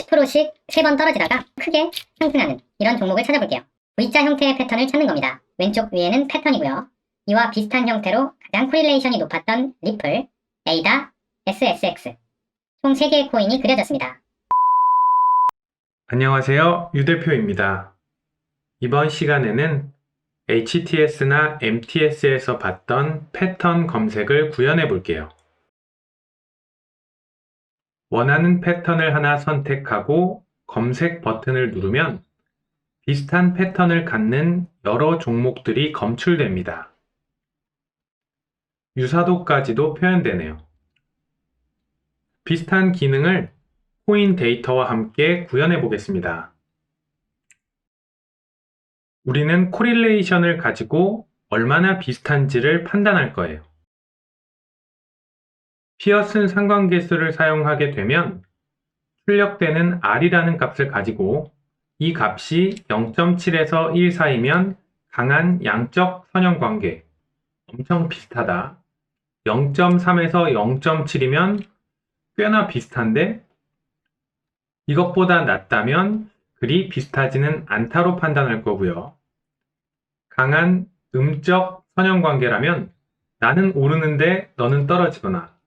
10%씩 3번 떨어지다가 크게 상승하는 이런 종목을 찾아볼게요. V자 형태의 패턴을 찾는 겁니다. 왼쪽 위에는 패턴이고요. 이와 비슷한 형태로 가장 코릴레이션이 높았던 리플, 에이다, SSX 총 3개의 코인이 그려졌습니다. 안녕하세요. 유대표입니다. 이번 시간에는 HTS나 MTS에서 봤던 패턴 검색을 구현해 볼게요. 원하는 패턴을 하나 선택하고 검색 버튼을 누르면 비슷한 패턴을 갖는 여러 종목들이 검출됩니다. 유사도까지도 표현되네요. 비슷한 기능을 코인 데이터와 함께 구현해 보겠습니다. 우리는 코릴레이션을 가지고 얼마나 비슷한지를 판단할 거예요. 피어슨 상관계수를 사용하게 되면 출력되는 R이라는 값을 가지고 이 값이 0.7에서 1 사이면 강한 양적 선형관계, 엄청 비슷하다. 0.3에서 0.7이면 꽤나 비슷한데 이것보다 낮다면 그리 비슷하지는 않다로 판단할 거고요. 강한 음적 선형관계라면 나는 오르는데 너는 떨어지거나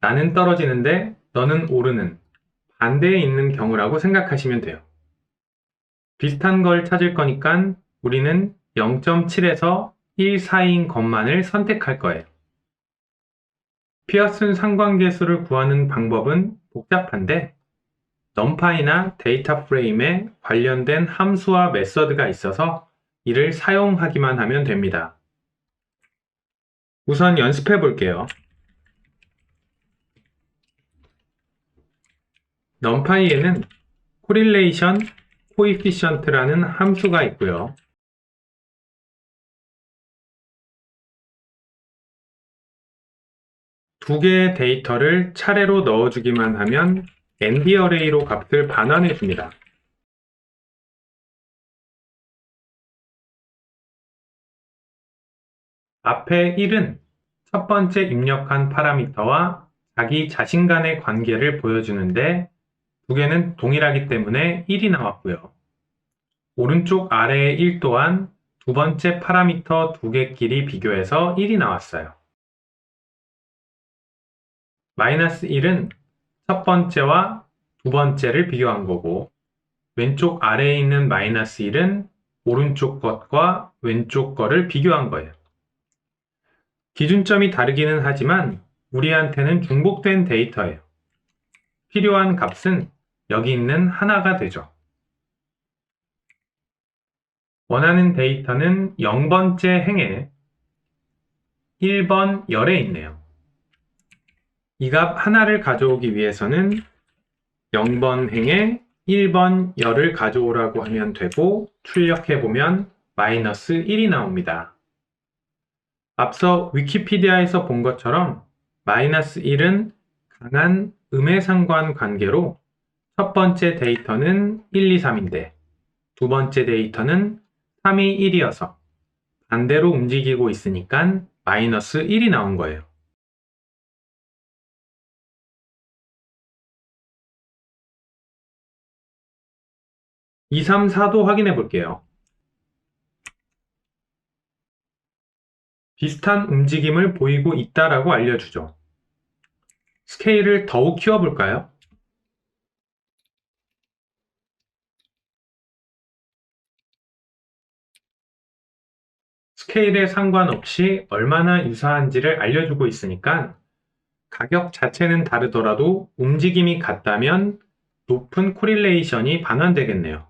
나는 떨어지는데 너는 오르는 반대에 있는 경우라고 생각하시면 돼요. 비슷한 걸 찾을 거니까 우리는 0.7에서 1 사이인 것만을 선택할 거예요. 피어슨 상관계수를 구하는 방법은 복잡한데 넘파이나 데이터 프레임에 관련된 함수와 메서드가 있어서 이를 사용하기만 하면 됩니다. 우선 연습해 볼게요. 넘파이에는 코릴레이션 코이피션트라는 함수가 있고요. 두 개의 데이터를 차례로 넣어주기만 하면 ND 어레이로 값을 반환해 줍니다. 앞에 1은 첫 번째 입력한 파라미터와 자기 자신 간의 관계를 보여주는데 두 개는 동일하기 때문에 1이 나왔고요. 오른쪽 아래의 1 또한 두 번째 파라미터 두 개끼리 비교해서 1이 나왔어요. 마이너스 1은 첫 번째와 두 번째를 비교한 거고 왼쪽 아래에 있는 마이너스 1은 오른쪽 것과 왼쪽 거를 비교한 거예요. 기준점이 다르기는 하지만 우리한테는 중복된 데이터예요. 필요한 값은 여기 있는 하나가 되죠. 원하는 데이터는 0번째 행에 1번 열에 있네요. 이 값 하나를 가져오기 위해서는 0번 행에 1번 열을 가져오라고 하면 되고 출력해보면 마이너스 1이 나옵니다. 앞서 위키피디아에서 본 것처럼 마이너스 1은 강한 음해상관 관계로 첫 번째 데이터는 1, 2, 3인데 두 번째 데이터는 3, 2, 1이어서 반대로 움직이고 있으니까 마이너스 1이 나온 거예요. 2, 3, 4도 확인해 볼게요. 비슷한 움직임을 보이고 있다라고 알려주죠. 스케일을 더욱 키워볼까요? 스케일에 상관없이 얼마나 유사한지를 알려주고 있으니까 가격 자체는 다르더라도 움직임이 같다면 높은 코릴레이션이 반환되겠네요.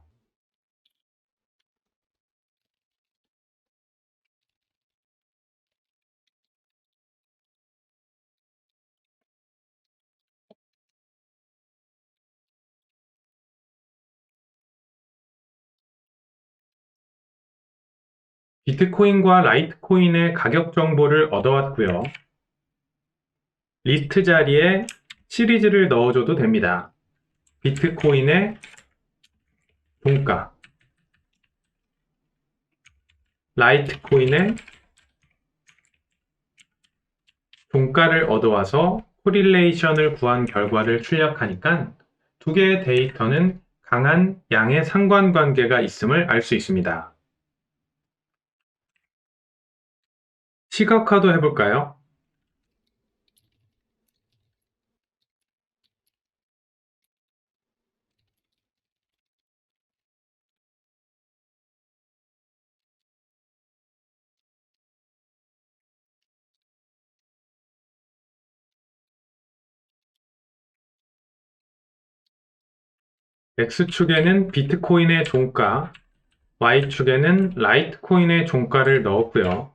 비트코인과 라이트코인의 가격 정보를 얻어왔고요. 리스트 자리에 시리즈를 넣어줘도 됩니다. 비트코인의 종가, 라이트코인의 종가를 얻어와서 코릴레이션을 구한 결과를 출력하니까 두 개의 데이터는 강한 양의 상관관계가 있음을 알 수 있습니다. 시각화도 해볼까요? X축에는 비트코인의 종가, Y축에는 라이트코인의 종가를 넣었고요.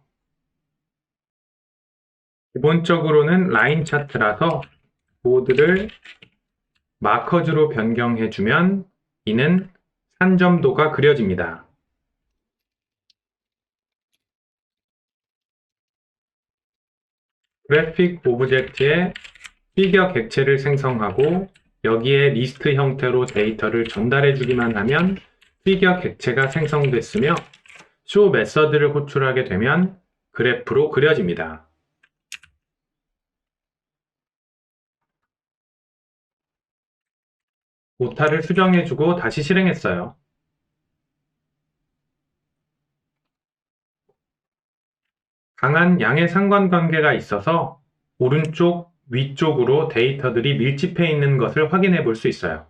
기본적으로는 라인 차트라서 모드를 마커즈로 변경해주면 이는 산점도가 그려집니다. 그래픽 오브젝트에 피겨 객체를 생성하고 여기에 리스트 형태로 데이터를 전달해주기만 하면 피겨 객체가 생성됐으며 쇼 메서드를 호출하게 되면 그래프로 그려집니다. 오타를 수정해주고 다시 실행했어요. 강한 양의 상관관계가 있어서 오른쪽, 위쪽으로 데이터들이 밀집해 있는 것을 확인해 볼 수 있어요.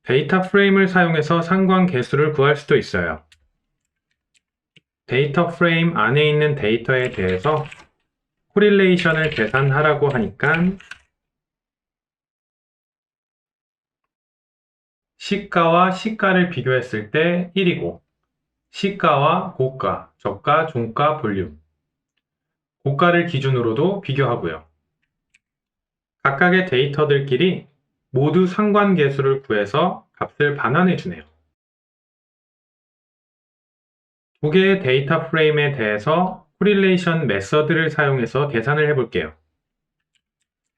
데이터 프레임을 사용해서 상관계수를 구할 수도 있어요. 데이터 프레임 안에 있는 데이터에 대해서 코릴레이션을 계산하라고 하니까 시가와 시가를 비교했을 때 1이고 시가와 고가, 저가, 종가, 볼륨 고가를 기준으로도 비교하고요. 각각의 데이터들끼리 모두 상관계수를 구해서 값을 반환해 주네요. 두 개의 데이터 프레임에 대해서 코릴레이션 메서드를 사용해서 계산을 해볼게요.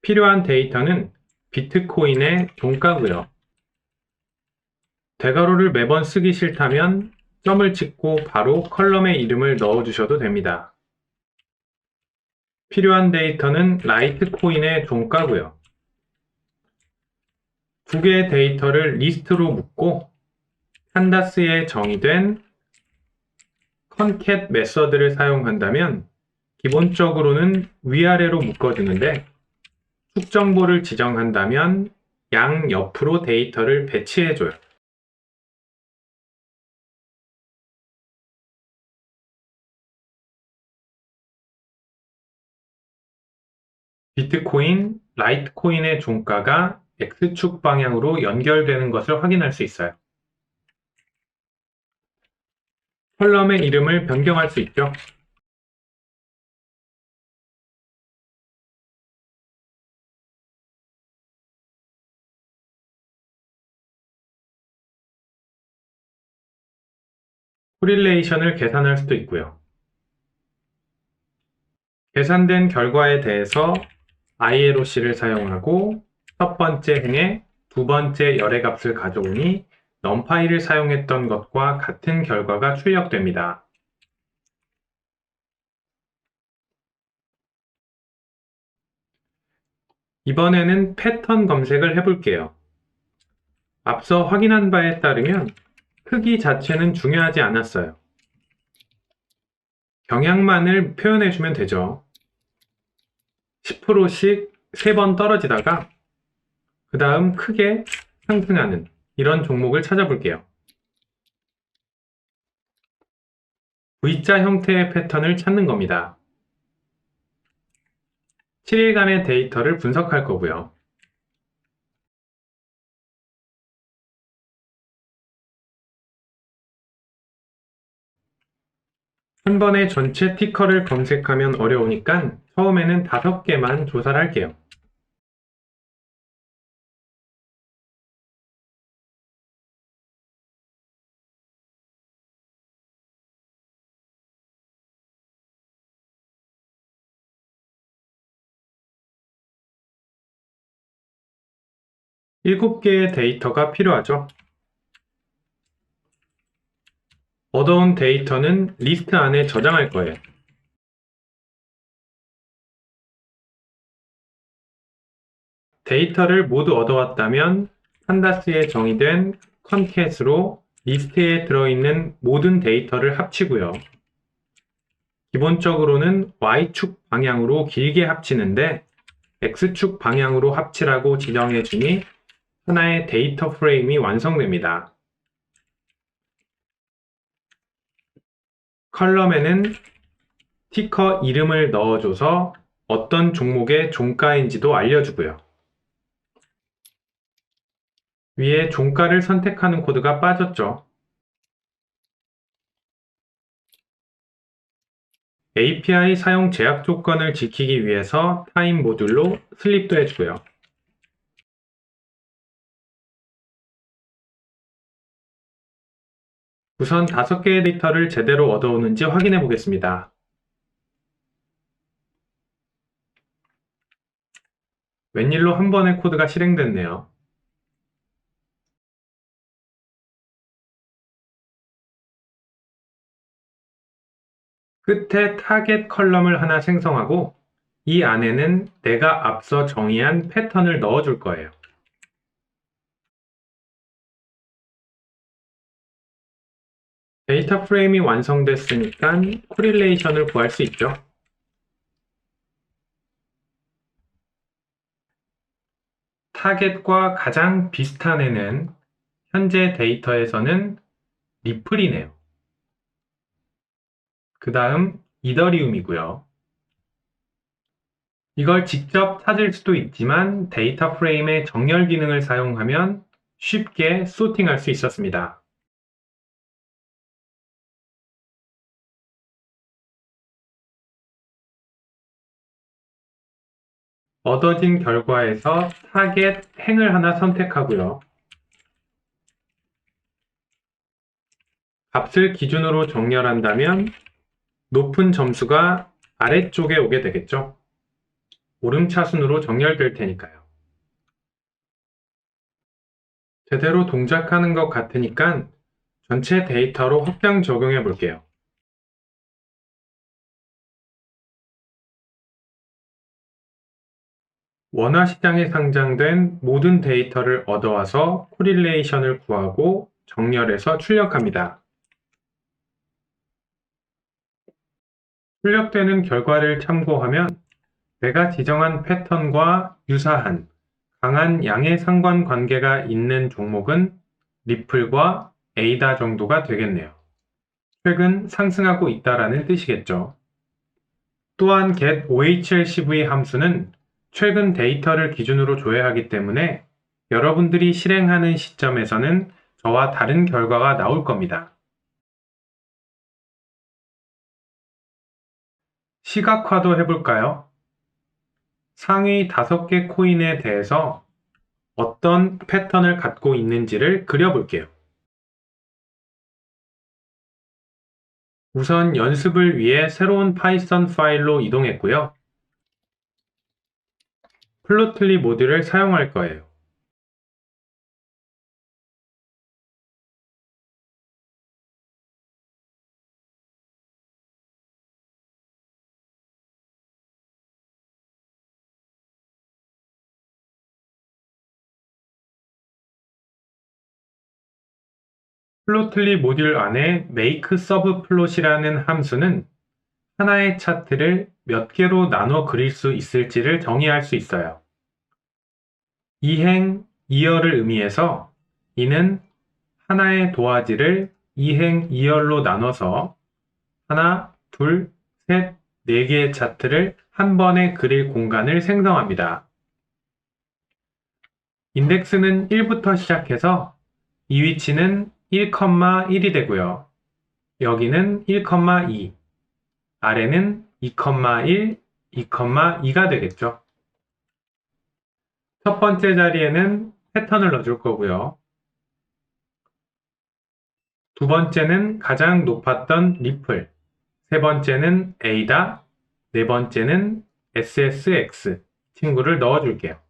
필요한 데이터는 비트코인의 종가고요. 대괄호를 매번 쓰기 싫다면 점을 찍고 바로 컬럼의 이름을 넣어주셔도 됩니다. 필요한 데이터는 라이트코인의 종가고요. 두 개의 데이터를 리스트로 묶고 판다스에 정의된 컨캣 메서드를 사용한다면 기본적으로는 위아래로 묶어주는데 축정보를 지정한다면 양 옆으로 데이터를 배치해줘요. 비트코인, 라이트코인의 종가가 X축 방향으로 연결되는 것을 확인할 수 있어요. 컬럼의 이름을 변경할 수 있죠. 코릴레이션을 계산할 수도 있고요. 계산된 결과에 대해서 ILOC를 사용하고 첫 번째 행에 두 번째 열의 값을 가져오니 numPy를 사용했던 것과 같은 결과가 출력됩니다. 이번에는 패턴 검색을 해볼게요. 앞서 확인한 바에 따르면 크기 자체는 중요하지 않았어요. 경향만을 표현해주면 되죠. 10%씩 3번 떨어지다가 그 다음 크게 상승하는 이런 종목을 찾아볼게요. V자 형태의 패턴을 찾는 겁니다. 7일간의 데이터를 분석할 거고요. 한 번에 전체 티커를 검색하면 어려우니까 처음에는 5개만 조사를 할게요. 일곱 개의 데이터가 필요하죠. 얻어온 데이터는 리스트 안에 저장할 거예요. 데이터를 모두 얻어왔다면 판다스에 정의된 컨캣으로 리스트에 들어있는 모든 데이터를 합치고요. 기본적으로는 Y축 방향으로 길게 합치는데 X축 방향으로 합치라고 지정해주니 하나의 데이터 프레임이 완성됩니다. 컬럼에는 티커 이름을 넣어줘서 어떤 종목의 종가인지도 알려주고요. 위에 종가를 선택하는 코드가 빠졌죠. API 사용 제약 조건을 지키기 위해서 타임 모듈로 슬립도 해주고요. 우선 5개의 데이터를 제대로 얻어오는지 확인해 보겠습니다. 웬일로 한 번에 코드가 실행됐네요. 끝에 타겟 컬럼을 하나 생성하고 이 안에는 내가 앞서 정의한 패턴을 넣어줄 거예요. 데이터 프레임이 완성됐으니까 코릴레이션을 구할 수 있죠. 타겟과 가장 비슷한 애는 현재 데이터에서는 리플이네요. 그 다음 이더리움이고요. 이걸 직접 찾을 수도 있지만 데이터 프레임의 정렬 기능을 사용하면 쉽게 소팅할 수 있었습니다. 얻어진 결과에서 타겟 행을 하나 선택하고요. 값을 기준으로 정렬한다면 높은 점수가 아래쪽에 오게 되겠죠. 오름차순으로 정렬될 테니까요. 제대로 동작하는 것 같으니까 전체 데이터로 확장 적용해 볼게요. 원화 시장에 상장된 모든 데이터를 얻어와서 코릴레이션을 구하고 정렬해서 출력합니다. 출력되는 결과를 참고하면 내가 지정한 패턴과 유사한 강한 양의 상관관계가 있는 종목은 리플과 에이다 정도가 되겠네요. 최근 상승하고 있다라는 뜻이겠죠. 또한 get_ohlcv 함수는 최근 데이터를 기준으로 조회하기 때문에 여러분들이 실행하는 시점에서는 저와 다른 결과가 나올 겁니다. 시각화도 해볼까요? 상위 5개 코인에 대해서 어떤 패턴을 갖고 있는지를 그려볼게요. 우선 연습을 위해 새로운 파이썬 파일로 이동했고요. 플로틀리 모듈을 사용할 거예요. 플로틀리 모듈 안에 make subplot이라는 함수는 하나의 차트를 몇 개로 나눠 그릴 수 있을지를 정의할 수 있어요. 이행, 이열을 의미해서 이는 하나의 도화지를 이행, 이열로 나눠서 하나, 둘, 셋, 네 개의 차트를 한 번에 그릴 공간을 생성합니다. 인덱스는 1부터 시작해서 이 위치는 1,1이 되고요. 여기는 1,2, 아래는 2,1, 2,2가 되겠죠. 첫 번째 자리에는 패턴을 넣어줄 거고요. 두 번째는 가장 높았던 리플, 세 번째는 에이다, 네 번째는 SSX 친구를 넣어줄게요.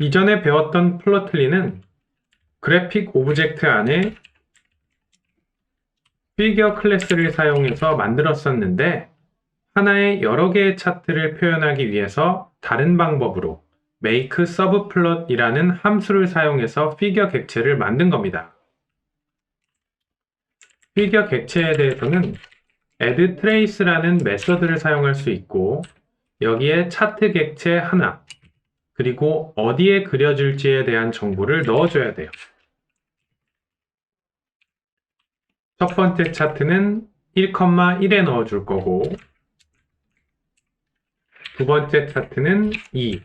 이전에 배웠던 플로틀리는 그래픽 오브젝트 안에 피겨 클래스를 사용해서 만들었었는데 하나의 여러 개의 차트를 표현하기 위해서 다른 방법으로 make subplot이라는 함수를 사용해서 피겨 객체를 만든 겁니다. 피겨 객체에 대해서는 add trace라는 메서드를 사용할 수 있고 여기에 차트 객체 하나 그리고 어디에 그려질지에 대한 정보를 넣어줘야 돼요. 첫 번째 차트는 1,1에 넣어줄 거고 두 번째 차트는 2,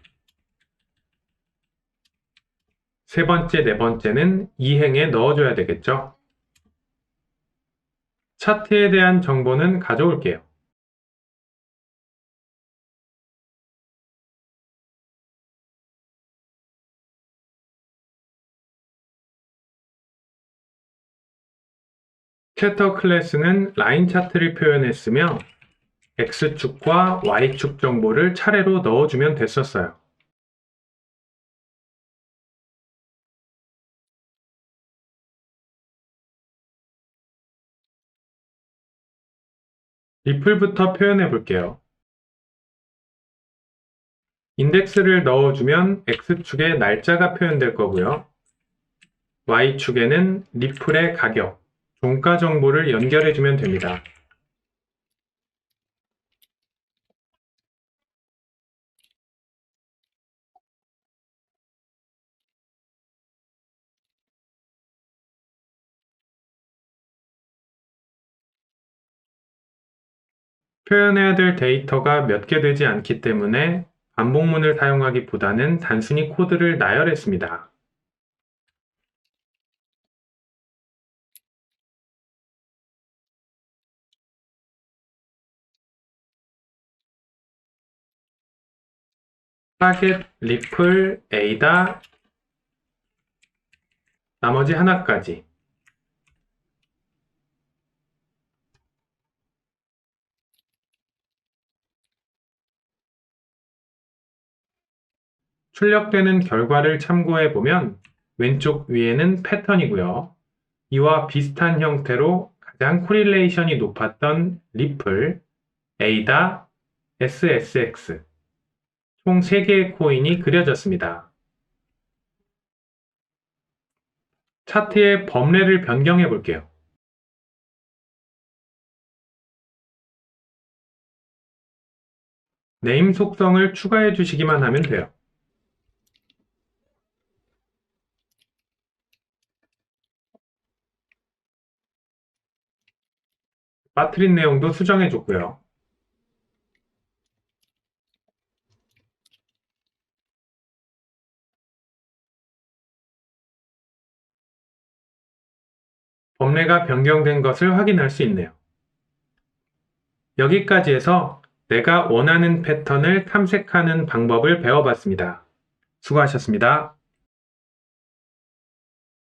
세 번째, 네 번째는 2행에 넣어줘야 되겠죠. 차트에 대한 정보는 가져올게요. scatter 클래스는 라인 차트를 표현했으며 X축과 Y축 정보를 차례로 넣어주면 됐었어요. 리플부터 표현해 볼게요. 인덱스를 넣어주면 X축에 날짜가 표현될 거고요. Y축에는 리플의 가격, 종가 정보를 연결해주면 됩니다. 표현해야 될 데이터가 몇 개 되지 않기 때문에 반복문을 사용하기보다는 단순히 코드를 나열했습니다. 타겟, 리플, 에이다, 나머지 하나까지. 출력되는 결과를 참고해 보면 왼쪽 위에는 패턴이고요. 이와 비슷한 형태로 가장 코릴레이션이 높았던 리플, 에이다, SSX 총 3개의 코인이 그려졌습니다. 차트의 범례를 변경해 볼게요. 네임 속성을 추가해 주시기만 하면 돼요. 빠뜨린 내용도 수정해 줬고요. 범례가 변경된 것을 확인할 수 있네요. 여기까지 해서 내가 원하는 패턴을 탐색하는 방법을 배워봤습니다. 수고하셨습니다.